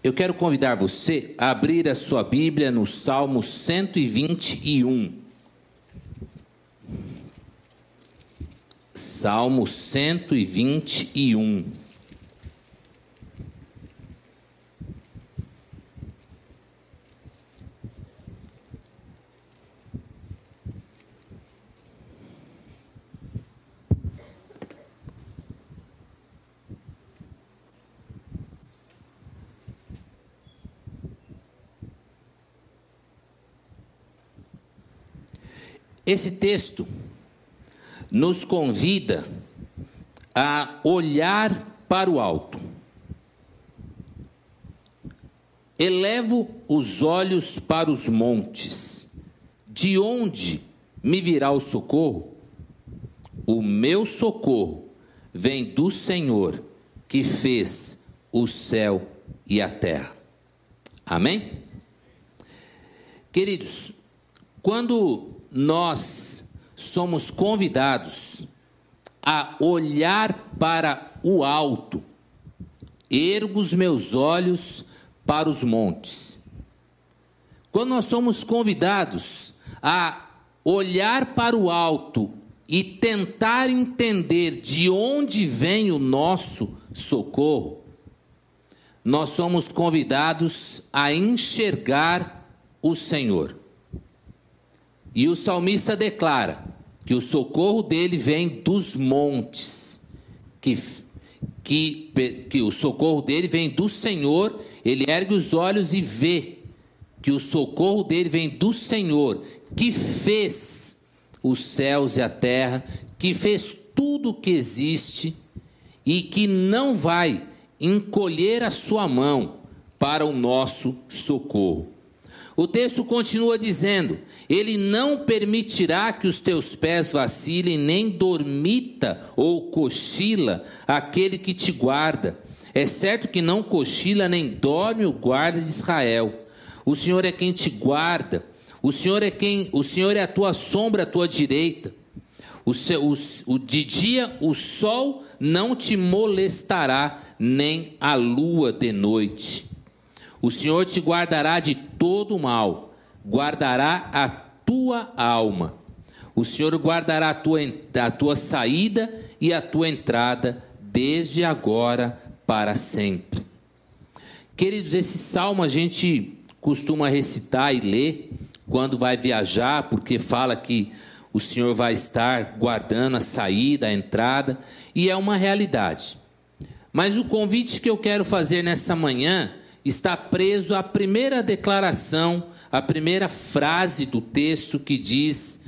Eu quero convidar você a abrir a sua Bíblia no Salmo 121. Salmo 121. Esse texto nos convida a olhar para o alto. Elevo os olhos para os montes. De onde me virá o socorro? O meu socorro vem do Senhor, que fez o céu e a terra. Amém? Queridos, quando nós somos convidados a olhar para o alto, ergo os meus olhos para os montes. Quando nós somos convidados a olhar para o alto e tentar entender de onde vem o nosso socorro, nós somos convidados a enxergar o Senhor. E o salmista declara que o socorro dele vem dos montes, que o socorro dele vem do Senhor. Ele ergue os olhos e vê que o socorro dele vem do Senhor, que fez os céus e a terra, que fez tudo o que existe e que não vai encolher a sua mão para o nosso socorro. O texto continua dizendo: Ele não permitirá que os teus pés vacilem, nem dormita ou cochila aquele que te guarda. É certo que não cochila nem dorme o guarda de Israel. O Senhor é quem te guarda. O Senhor é a tua sombra à tua direita. De dia o sol não te molestará, nem a lua de noite. O Senhor te guardará de todo mal, guardará a tua alma. O Senhor guardará a tua saída e a tua entrada, desde agora para sempre. Queridos, esse salmo a gente costuma recitar e ler quando vai viajar, porque fala que o Senhor vai estar guardando a saída, a entrada, e é uma realidade. Mas o convite que eu quero fazer nessa manhã está preso à primeira declaração, à primeira frase do texto que diz: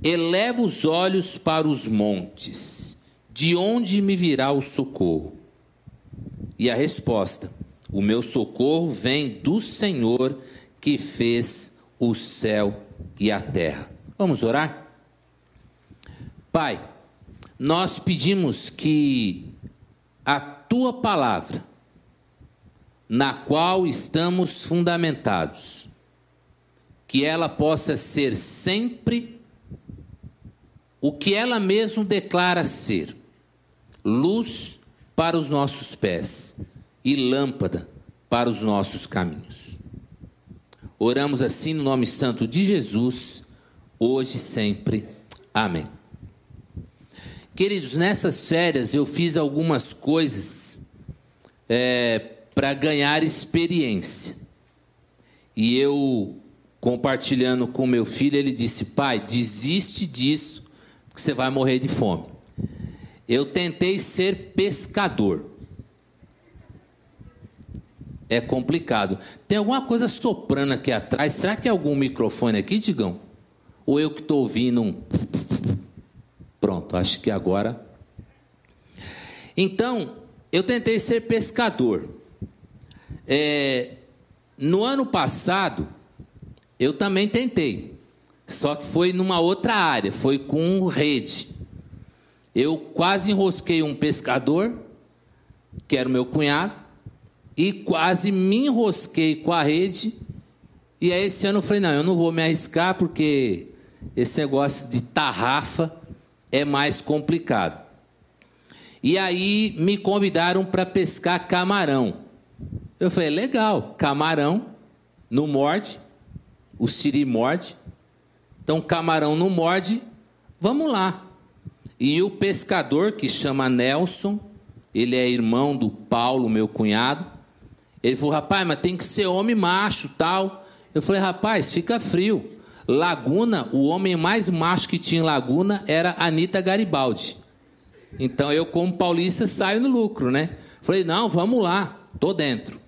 eleva os olhos para os montes, de onde me virá o socorro? E a resposta: o meu socorro vem do Senhor, que fez o céu e a terra. Vamos orar? Pai, nós pedimos que a tua palavra, na qual estamos fundamentados, que ela possa ser sempre o que ela mesma declara ser: luz para os nossos pés e lâmpada para os nossos caminhos. Oramos assim no nome santo de Jesus, hoje e sempre. Amém. Queridos, nessas férias eu fiz algumas coisas para ganhar experiência. E eu, compartilhando com meu filho, ele disse: pai, desiste disso, porque você vai morrer de fome. Eu tentei ser pescador. É complicado. Tem alguma coisa soprando aqui atrás? Será que é algum microfone aqui, Digão? Ou eu que estou ouvindo um... Pronto, acho que agora... Então, eu tentei ser pescador. No ano passado, eu também tentei. Só que foi numa outra área, foi com rede. Eu quase enrosquei um pescador, que era o meu cunhado, e quase me enrosquei com a rede. E aí esse ano eu falei: não, eu não vou me arriscar, porque esse negócio de tarrafa é mais complicado. E aí me convidaram para pescar camarão. Eu falei, legal, camarão não morde, o siri morde. Então, camarão não morde, vamos lá. E o pescador, que chama Nelson, ele é irmão do Paulo, meu cunhado. Ele falou, rapaz, mas tem que ser homem macho, tal. Eu falei, rapaz, fica frio. Laguna, o homem mais macho que tinha em Laguna era Anita Garibaldi. Então, eu, como paulista, saio no lucro, né? Falei, não, vamos lá, tô dentro.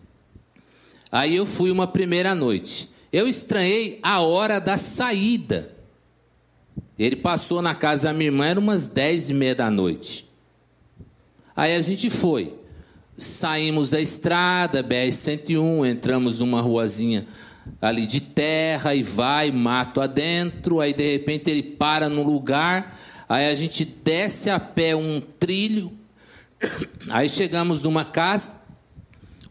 Aí eu fui uma primeira noite. Eu estranhei a hora da saída. Ele passou na casa da minha irmã, era umas 10h30 da noite. Aí a gente foi. Saímos da estrada, BR-101, entramos numa ruazinha ali de terra, e vai, mato adentro. Aí, de repente, ele para no lugar. Aí a gente desce a pé um trilho. Aí chegamos numa casa.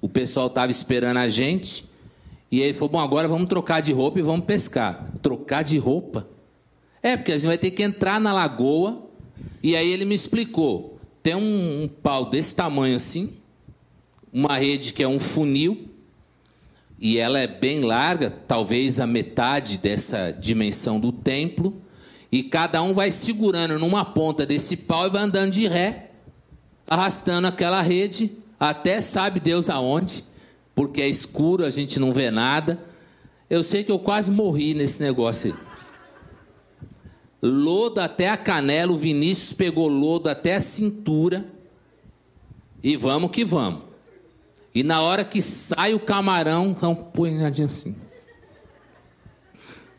O pessoal estava esperando a gente. E aí ele falou, bom, agora vamos trocar de roupa e vamos pescar. Trocar de roupa? É, porque a gente vai ter que entrar na lagoa. E aí ele me explicou. Tem um pau desse tamanho assim. Uma rede que é um funil. E ela é bem larga, talvez a metade dessa dimensão do templo. E cada um vai segurando numa ponta desse pau e vai andando de ré, arrastando aquela rede, até sabe Deus aonde, porque é escuro, a gente não vê nada. Eu sei que eu quase morri nesse negócio aí. Lodo até a canela, o Vinícius pegou lodo até a cintura. E vamos que vamos. E na hora que sai o camarão, é um punhadinho assim.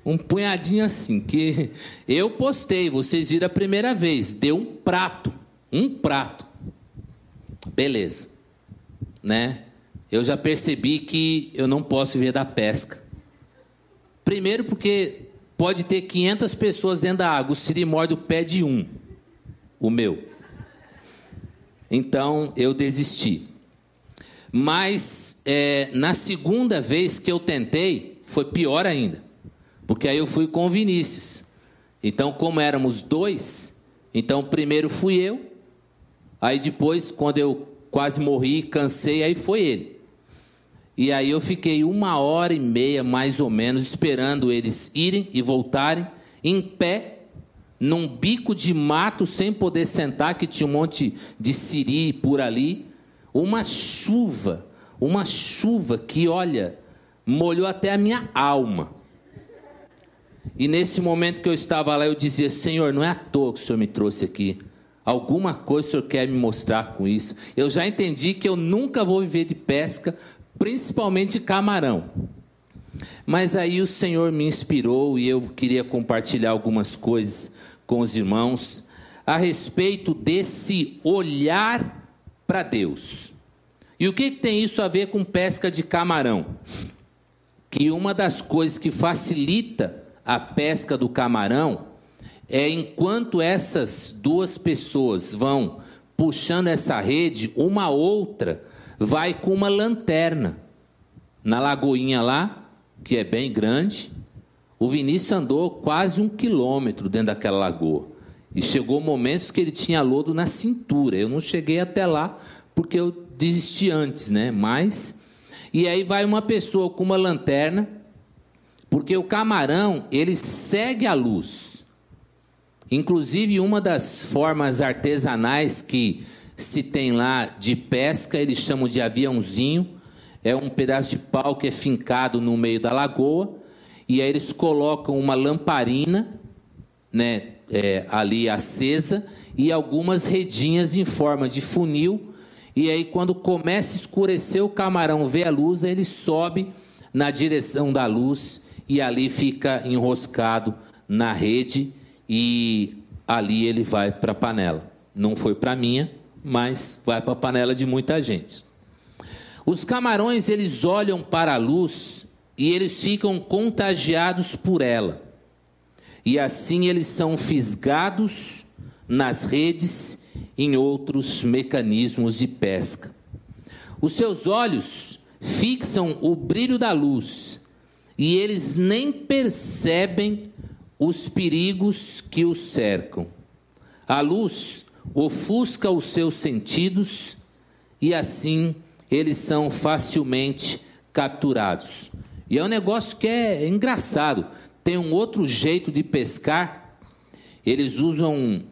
Um punhadinho assim, que eu postei, vocês viram a primeira vez. Deu um prato. Beleza. Né? Eu já percebi que eu não posso viver da pesca. Primeiro porque pode ter 500 pessoas dentro da água. O siri morde o pé de um. O meu. Então, eu desisti. Mas, na segunda vez que eu tentei, foi pior ainda. Porque aí eu fui com o Vinícius. Então, como éramos dois, então primeiro fui eu. Aí depois, quando eu quase morri, cansei, aí foi ele. E aí eu fiquei 1h30, mais ou menos, esperando eles irem e voltarem, em pé, num bico de mato, sem poder sentar, que tinha um monte de siri por ali. Uma chuva que, olha, molhou até a minha alma. E nesse momento que eu estava lá, eu dizia, Senhor, não é à toa que o Senhor me trouxe aqui. Alguma coisa o Senhor quer me mostrar com isso. Eu já entendi que eu nunca vou viver de pesca, principalmente de camarão. Mas aí o Senhor me inspirou e eu queria compartilhar algumas coisas com os irmãos a respeito desse olhar para Deus. E o que tem isso a ver com pesca de camarão? Que uma das coisas que facilita a pesca do camarão é enquanto essas duas pessoas vão puxando essa rede, uma outra vai com uma lanterna na lagoinha lá, que é bem grande. O Vinícius andou quase 1 quilômetro dentro daquela lagoa. E chegou momentos que ele tinha lodo na cintura. Eu não cheguei até lá porque eu desisti antes, né? Mas, e aí vai uma pessoa com uma lanterna, porque o camarão, ele segue a luz. Inclusive, uma das formas artesanais que se tem lá de pesca, eles chamam de aviãozinho. É um pedaço de pau que é fincado no meio da lagoa. E aí eles colocam uma lamparina, né, ali acesa, e algumas redinhas em forma de funil. E aí quando começa a escurecer, o camarão vê a luz, aí ele sobe na direção da luz e ali fica enroscado na rede e ali ele vai para a panela. Não foi para a minha, mas vai para a panela de muita gente. Os camarões, eles olham para a luz e eles ficam contagiados por ela. E assim eles são fisgados nas redes, em outros mecanismos de pesca. Os seus olhos fixam o brilho da luz e eles nem percebem os perigos que os cercam. A luz ofusca os seus sentidos e assim eles são facilmente capturados. E é um negócio que é engraçado. Tem um outro jeito de pescar. Eles usam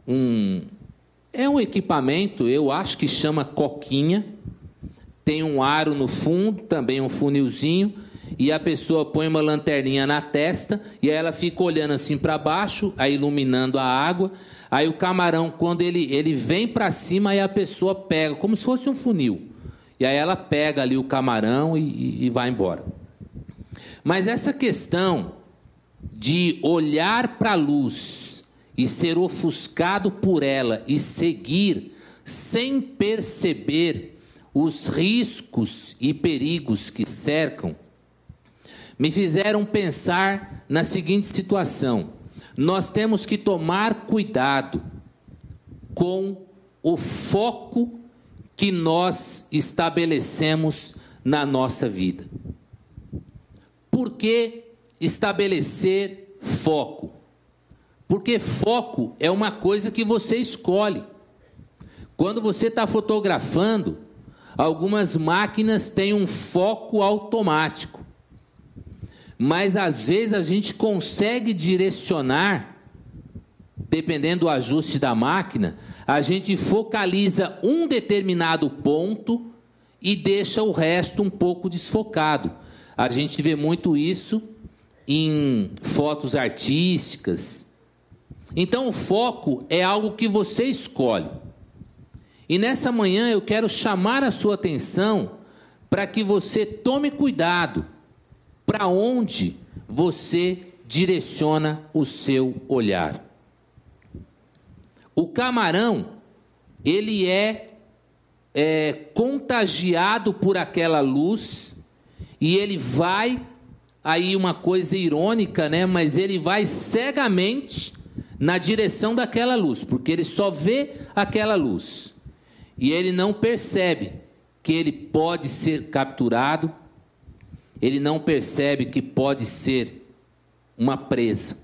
um equipamento, eu acho que chama coquinha. Tem um aro no fundo, também um funilzinho, e a pessoa põe uma lanterninha na testa, e aí ela fica olhando assim para baixo, aí iluminando a água. Aí o camarão, quando ele vem para cima, aí a pessoa pega, como se fosse um funil. E aí ela pega ali o camarão e vai embora. Mas essa questão de olhar para a luz e ser ofuscado por ela e seguir sem perceber os riscos e perigos que cercam, me fizeram pensar na seguinte situação: nós temos que tomar cuidado com o foco que nós estabelecemos na nossa vida. Por que estabelecer foco? Porque foco é uma coisa que você escolhe. Quando você está fotografando, algumas máquinas têm um foco automático. Mas às vezes a gente consegue direcionar, dependendo do ajuste da máquina, a gente focaliza um determinado ponto e deixa o resto um pouco desfocado. A gente vê muito isso em fotos artísticas. Então o foco é algo que você escolhe. E nessa manhã eu quero chamar a sua atenção para que você tome cuidado para onde você direciona o seu olhar. O camarão, ele é contagiado por aquela luz e ele vai, aí uma coisa irônica, né? Mas ele vai cegamente na direção daquela luz, porque ele só vê aquela luz. E ele não percebe que ele pode ser capturado, ele não percebe que pode ser uma presa.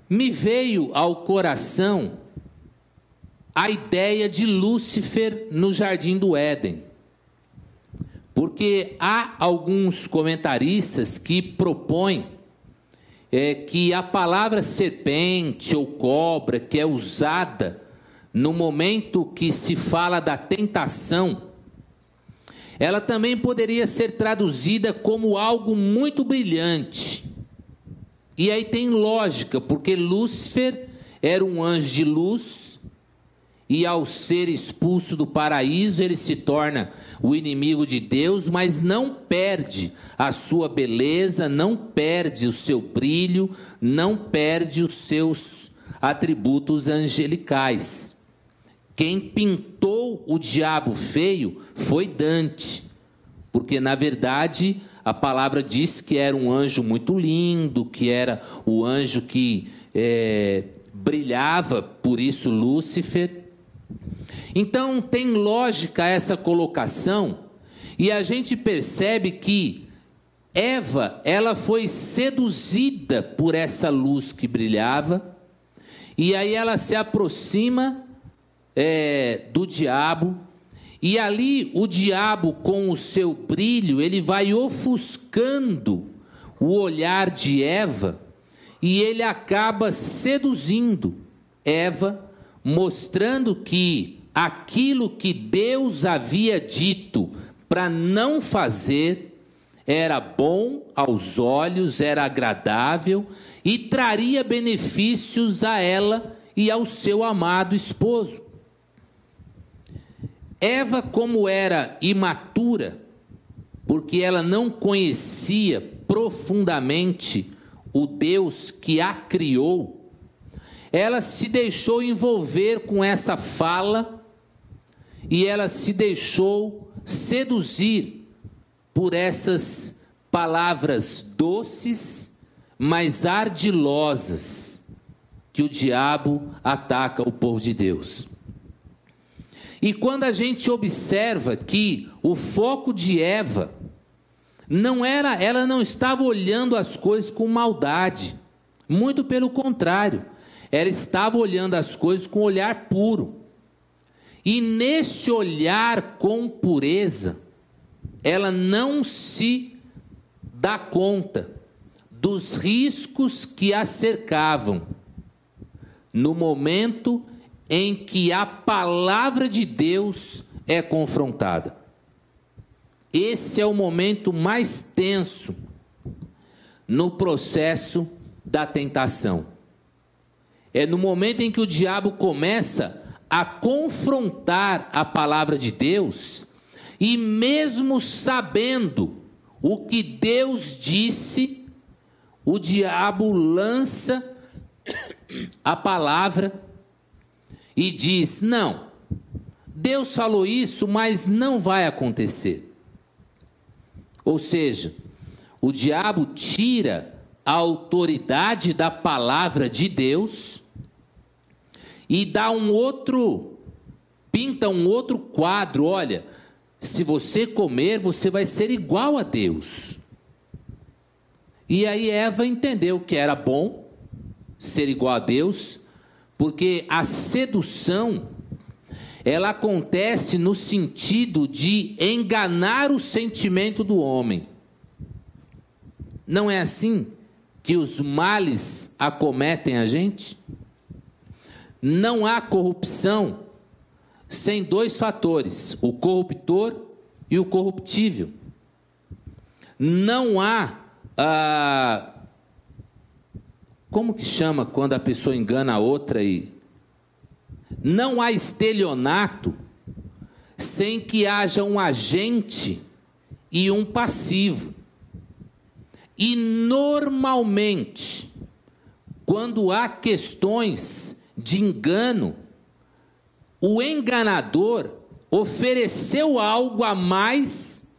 Me veio ao coração a ideia de Lúcifer no Jardim do Éden. Porque há alguns comentaristas que propõem que a palavra serpente ou cobra, que é usada no momento que se fala da tentação, ela também poderia ser traduzida como algo muito brilhante. E aí tem lógica, porque Lúcifer era um anjo de luz, e ao ser expulso do paraíso, ele se torna o inimigo de Deus, mas não perde a sua beleza, não perde o seu brilho, não perde os seus atributos angelicais. Quem pintou o diabo feio foi Dante, porque na verdade a palavra diz que era um anjo muito lindo, que era o anjo que brilhava, por isso Lúcifer. Então tem lógica essa colocação, e a gente percebe que Eva, ela foi seduzida por essa luz que brilhava, e aí ela se aproxima do diabo, e ali o diabo, com o seu brilho, ele vai ofuscando o olhar de Eva, e ele acaba seduzindo Eva, mostrando que aquilo que Deus havia dito para não fazer era bom aos olhos, era agradável e traria benefícios a ela e ao seu amado esposo. Eva, como era imatura, porque ela não conhecia profundamente o Deus que a criou, ela se deixou envolver com essa fala e ela se deixou seduzir por essas palavras doces, mas ardilosas, que o diabo ataca o povo de Deus. E quando a gente observa que o foco de Eva ela não estava olhando as coisas com maldade, muito pelo contrário, ela estava olhando as coisas com um olhar puro. E nesse olhar com pureza, ela não se dá conta dos riscos que a cercavam no momento em que a palavra de Deus é confrontada. Esse é o momento mais tenso no processo da tentação. É no momento em que o diabo começa a confrontar a palavra de Deus, e mesmo sabendo o que Deus disse, o diabo lança a palavra e diz: não, Deus falou isso, mas não vai acontecer. Ou seja, o diabo tira a autoridade da palavra de Deus e dá pinta um outro quadro. Olha, se você comer, você vai ser igual a Deus. E aí Eva entendeu que era bom ser igual a Deus, porque a sedução, ela acontece no sentido de enganar o sentimento do homem. Não é assim que os males acometem a gente? Não há corrupção sem dois fatores: o corruptor e o corruptível. Não há, como que chama quando a pessoa engana a outra e... Não há estelionato sem que haja um agente e um passivo. E normalmente, quando há questões de engano, o enganador ofereceu algo a mais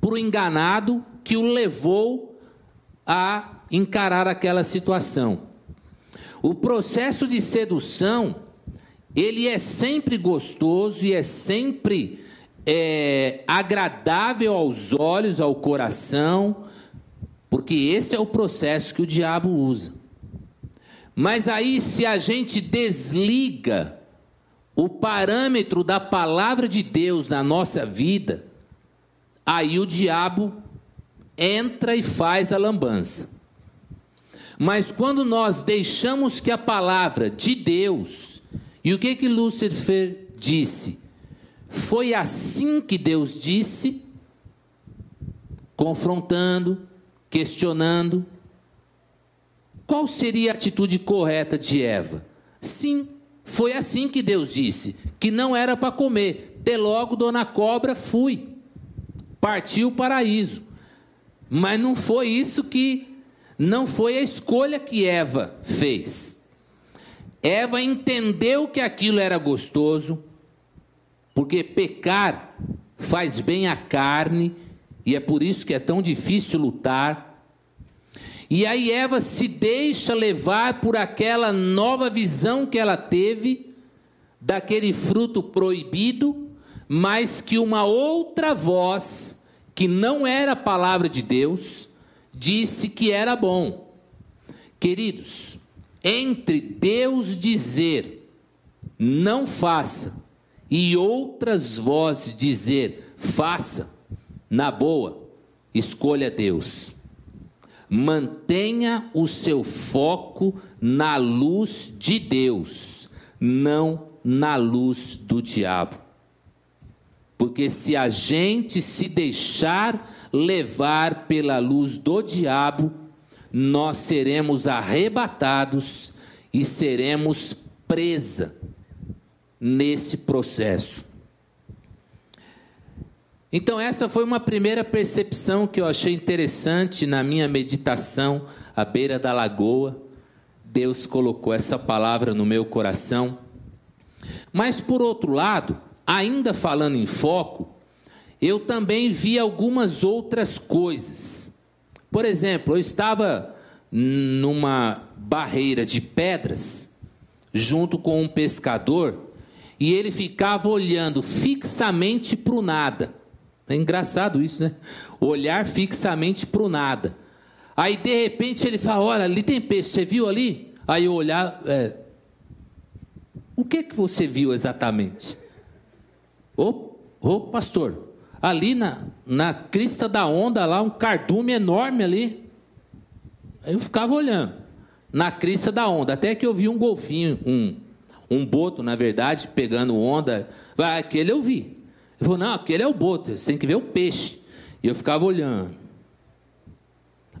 para o enganado, que o levou a encarar aquela situação. O processo de sedução, ele é sempre gostoso e é sempre agradável aos olhos, ao coração, porque esse é o processo que o diabo usa. Mas aí, se a gente desliga o parâmetro da palavra de Deus na nossa vida, aí o diabo entra e faz a lambança. Mas quando nós deixamos que a palavra de Deus... E o que Lúcifer disse? Foi assim que Deus disse, confrontando, questionando. Qual seria a atitude correta de Eva? Sim, foi assim que Deus disse, que não era para comer. De logo, dona cobra, fui. Partiu o paraíso. Mas não foi isso não foi a escolha que Eva fez. Eva entendeu que aquilo era gostoso, porque pecar faz bem à carne, e é por isso que é tão difícil lutar. E aí Eva se deixa levar por aquela nova visão que ela teve, daquele fruto proibido, mas que uma outra voz, que não era a palavra de Deus, disse que era bom. Queridos, entre Deus dizer, não faça, e outras vozes dizer, faça, na boa, escolha Deus. Mantenha o seu foco na luz de Deus, não na luz do diabo. Porque se a gente se deixar levar pela luz do diabo, nós seremos arrebatados e seremos presa nesse processo. Então essa foi uma primeira percepção que eu achei interessante na minha meditação à beira da lagoa. Deus colocou essa palavra no meu coração. Mas por outro lado, ainda falando em foco, eu também vi algumas outras coisas. Por exemplo, eu estava numa barreira de pedras, junto com um pescador, e ele ficava olhando fixamente para o nada. É engraçado isso, né? Olhar fixamente para o nada. Aí, de repente, ele fala, olha, ali tem peixe, você viu ali? Aí eu olhar, o que você viu exatamente? Ô pastor, ali na crista da onda, lá um cardume enorme ali. Aí eu ficava olhando, na crista da onda, até que eu vi um golfinho, um boto, na verdade, pegando onda. Aquele eu vi. Ele falou, não, aquele é o boto, você tem que ver o peixe. E eu ficava olhando.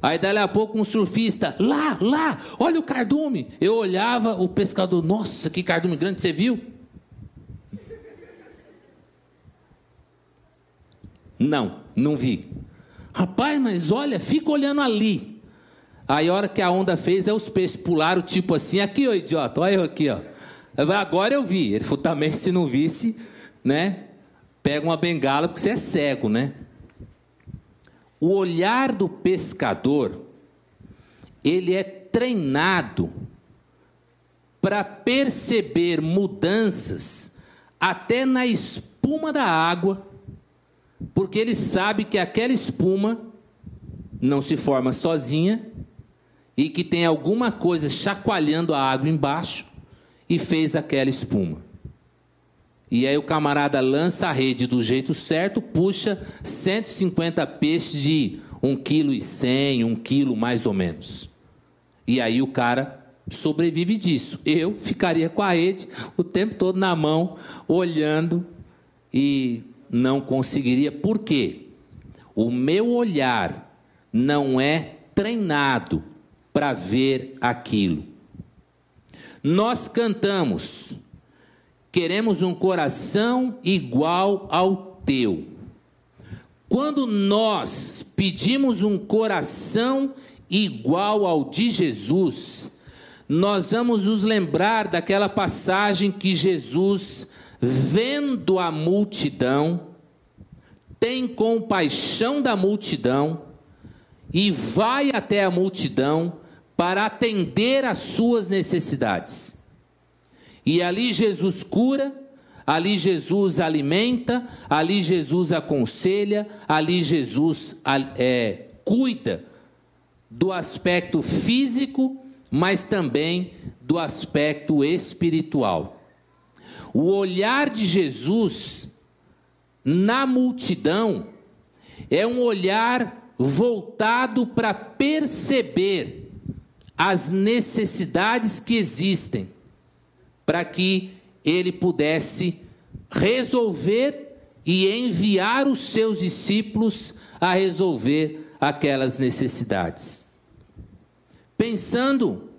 Aí dali a pouco um surfista, lá, olha o cardume. Eu olhava, o pescador, nossa, que cardume grande, você viu? Não vi. Rapaz, mas olha, fica olhando ali. Aí a hora que a onda fez, os peixes pularam, tipo assim, aqui, ô idiota, olha eu aqui, ó. Agora eu vi. Ele falou, também se não visse, né? Pega uma bengala, porque você é cego, né? O olhar do pescador, ele é treinado para perceber mudanças até na espuma da água, porque ele sabe que aquela espuma não se forma sozinha e que tem alguma coisa chacoalhando a água embaixo e fez aquela espuma. E aí o camarada lança a rede do jeito certo, puxa 150 peixes de 1,1 kg, 1 quilo mais ou menos. E aí o cara sobrevive disso. Eu ficaria com a rede o tempo todo na mão, olhando e não conseguiria. Por quê? O meu olhar não é treinado para ver aquilo. Nós cantamos, queremos um coração igual ao teu. Quando nós pedimos um coração igual ao de Jesus, nós vamos nos lembrar daquela passagem que Jesus, vendo a multidão, tem compaixão da multidão e vai até a multidão para atender às suas necessidades. E ali Jesus cura, ali Jesus alimenta, ali Jesus aconselha, ali Jesus cuida do aspecto físico, mas também do aspecto espiritual. O olhar de Jesus na multidão é um olhar voltado para perceber as necessidades que existem, para que ele pudesse resolver e enviar os seus discípulos a resolver aquelas necessidades. Pensando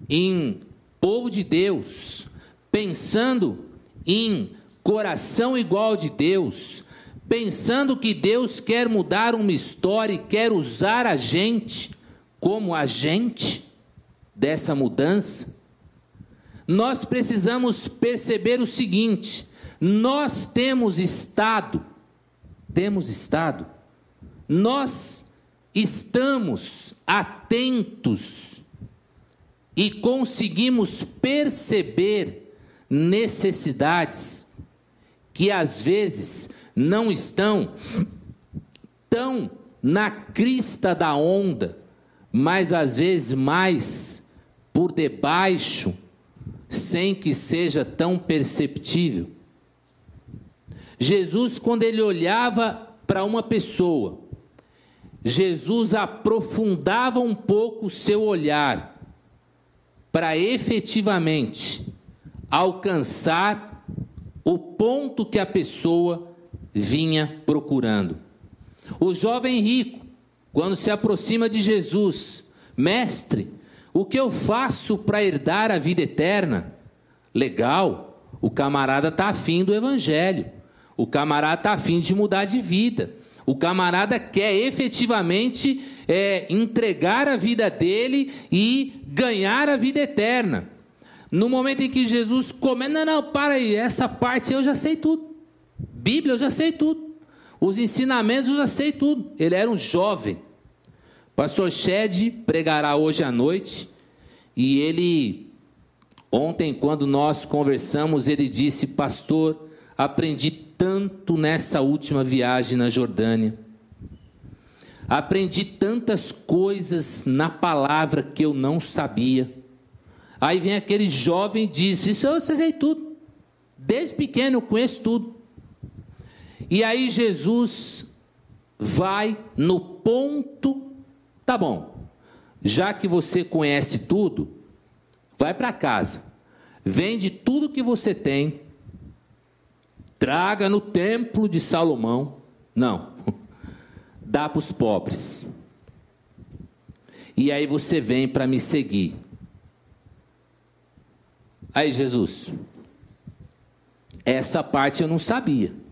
em povo de Deus, pensando em coração igual ao de Deus, pensando que Deus quer mudar uma história e quer usar a gente como agente dessa mudança, nós precisamos perceber o seguinte: nós temos estado, nós estamos atentos e conseguimos perceber necessidades que às vezes não estão tão na crista da onda, mas às vezes mais por debaixo, sem que seja tão perceptível. Jesus, quando ele olhava para uma pessoa, Jesus aprofundava um pouco o seu olhar para efetivamente alcançar o ponto que a pessoa vinha procurando. O jovem rico, quando se aproxima de Jesus, mestre, o que eu faço para herdar a vida eterna? Legal, o camarada está afim do evangelho, o camarada está afim de mudar de vida, o camarada quer efetivamente entregar a vida dele e ganhar a vida eterna. No momento em que Jesus comenta, não, para aí, essa parte eu já sei tudo, Bíblia eu já sei tudo, os ensinamentos eu já sei tudo. Ele era um jovem. Pastor Shed pregará hoje à noite, e ele, ontem quando nós conversamos, ele disse: pastor, aprendi tanto nessa última viagem na Jordânia, aprendi tantas coisas na palavra que eu não sabia. Aí vem aquele jovem e diz: isso eu sei tudo, desde pequeno eu conheço tudo. E aí Jesus vai no ponto, tá bom, já que você conhece tudo, vai para casa, vende tudo que você tem, traga no templo de Salomão, não, dá para os pobres, e aí você vem para me seguir. Aí Jesus, essa parte eu não sabia.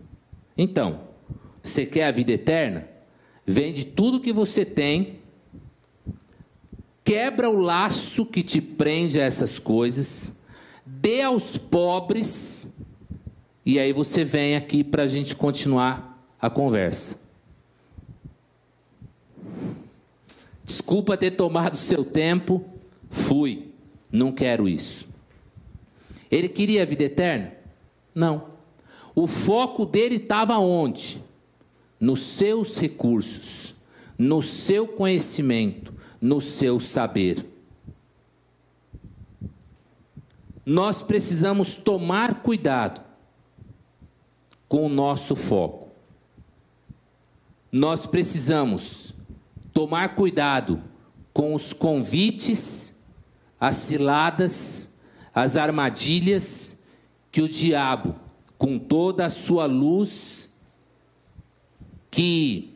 Então, você quer a vida eterna? Vende tudo que você tem, quebra o laço que te prende a essas coisas, dê aos pobres, e aí você vem aqui para a gente continuar a conversa. Desculpa ter tomado seu tempo, fui, não quero isso. Ele queria a vida eterna? Não. O foco dele estava onde? Nos seus recursos, no seu conhecimento, no seu saber. Nós precisamos tomar cuidado com o nosso foco. Nós precisamos tomar cuidado com os convites, as ciladas, as armadilhas que o diabo, com toda a sua luz, que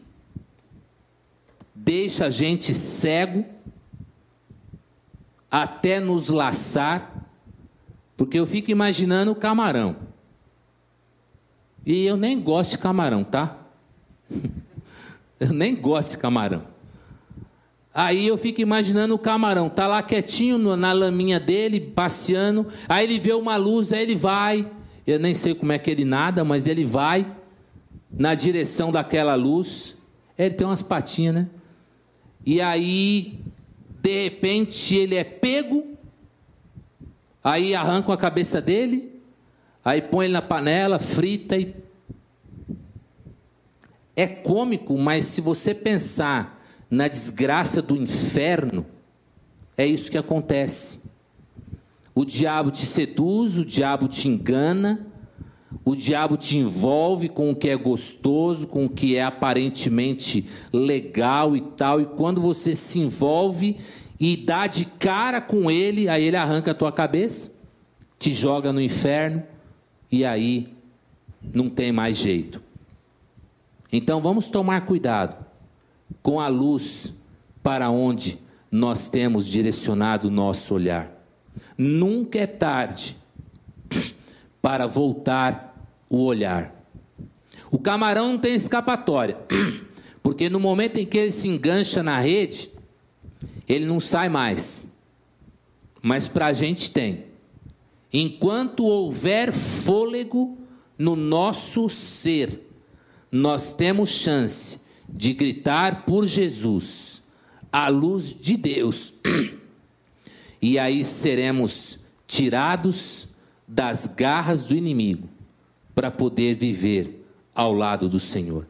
deixa a gente cego, até nos laçar, porque eu fico imaginando o camarão. E eu nem gosto de camarão, tá? Eu nem gosto de camarão. Aí eu fico imaginando o camarão, tá lá quietinho na laminha dele, passeando, aí ele vê uma luz, aí ele vai, eu nem sei como é que ele nada, mas ele vai na direção daquela luz, ele tem umas patinhas, né? E aí, de repente, ele é pego, aí arrancam a cabeça dele, aí põe ele na panela, frita e... É cômico, mas se você pensar na desgraça do inferno, é isso que acontece. O diabo te seduz, o diabo te engana, o diabo te envolve com o que é gostoso, com o que é aparentemente legal e tal, e quando você se envolve e dá de cara com ele, aí ele arranca a tua cabeça, te joga no inferno, e aí não tem mais jeito. Então vamos tomar cuidado com a luz para onde nós temos direcionado o nosso olhar. Nunca é tarde para voltar o olhar. O camarão não tem escapatória, porque no momento em que ele se engancha na rede, ele não sai mais. Mas para a gente tem. Enquanto houver fôlego no nosso ser, nós temos chance de gritar por Jesus, a luz de Deus, e aí seremos tirados das garras do inimigo, para poder viver ao lado do Senhor.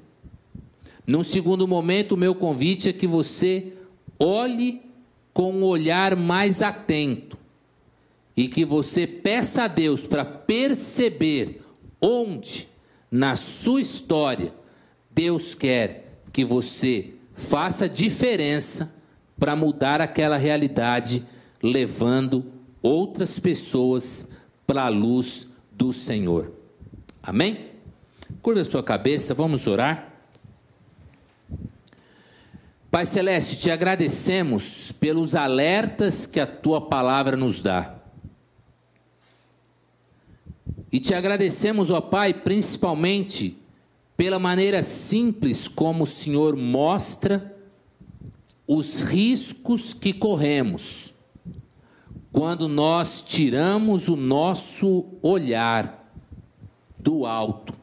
Num segundo momento, o meu convite é que você olhe com um olhar mais atento, e que você peça a Deus para perceber onde, na sua história, Deus quer que você faça diferença para mudar aquela realidade, levando outras pessoas para a luz do Senhor. Amém? Curva a sua cabeça, vamos orar. Pai Celeste, te agradecemos pelos alertas que a tua palavra nos dá. E te agradecemos, ó Pai, principalmente pela maneira simples como o Senhor mostra os riscos que corremos quando nós tiramos o nosso olhar do alto.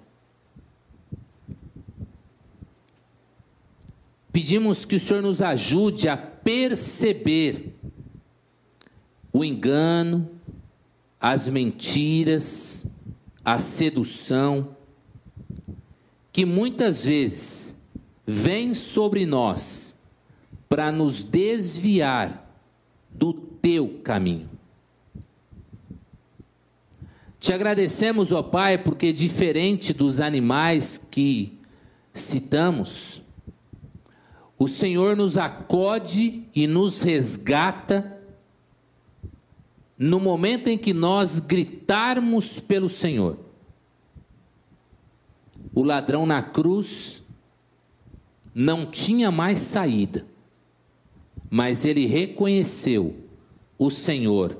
Pedimos que o Senhor nos ajude a perceber o engano, as mentiras, a sedução, que muitas vezes vem sobre nós para nos desviar do teu caminho. Te agradecemos, ó Pai, porque diferente dos animais que citamos, o Senhor nos acode e nos resgata no momento em que nós gritarmos pelo Senhor. O ladrão na cruz não tinha mais saída, mas ele reconheceu o Senhor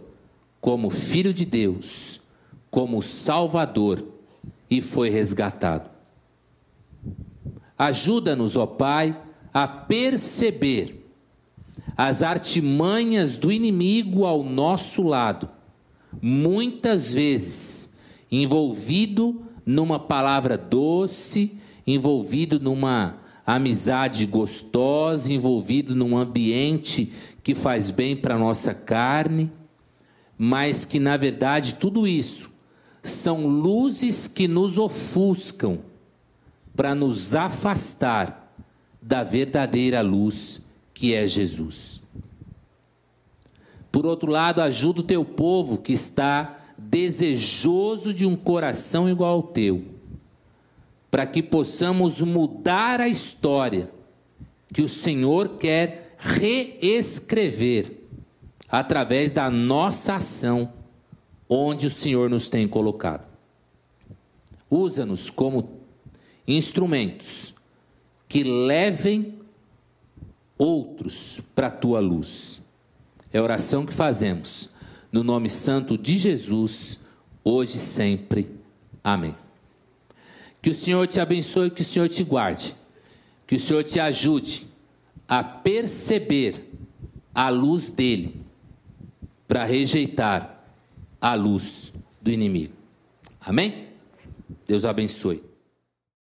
como Filho de Deus, como Salvador, e foi resgatado. Ajuda-nos, ó Pai, a perceber as artimanhas do inimigo ao nosso lado, muitas vezes envolvido numa palavra doce, envolvido numa amizade gostosa, envolvido num ambiente que faz bem para a nossa carne, mas que na verdade tudo isso são luzes que nos ofuscam para nos afastar da verdadeira luz que é Jesus. Por outro lado, ajuda o teu povo que está desejoso de um coração igual ao teu, para que possamos mudar a história que o Senhor quer reescrever através da nossa ação, onde o Senhor nos tem colocado. Usa-nos como instrumentos que levem outros para a tua luz. É a oração que fazemos, no nome santo de Jesus, hoje e sempre. Amém. Que o Senhor te abençoe, que o Senhor te guarde, que o Senhor te ajude a perceber a luz dele, para rejeitar a luz do inimigo. Amém? Deus abençoe.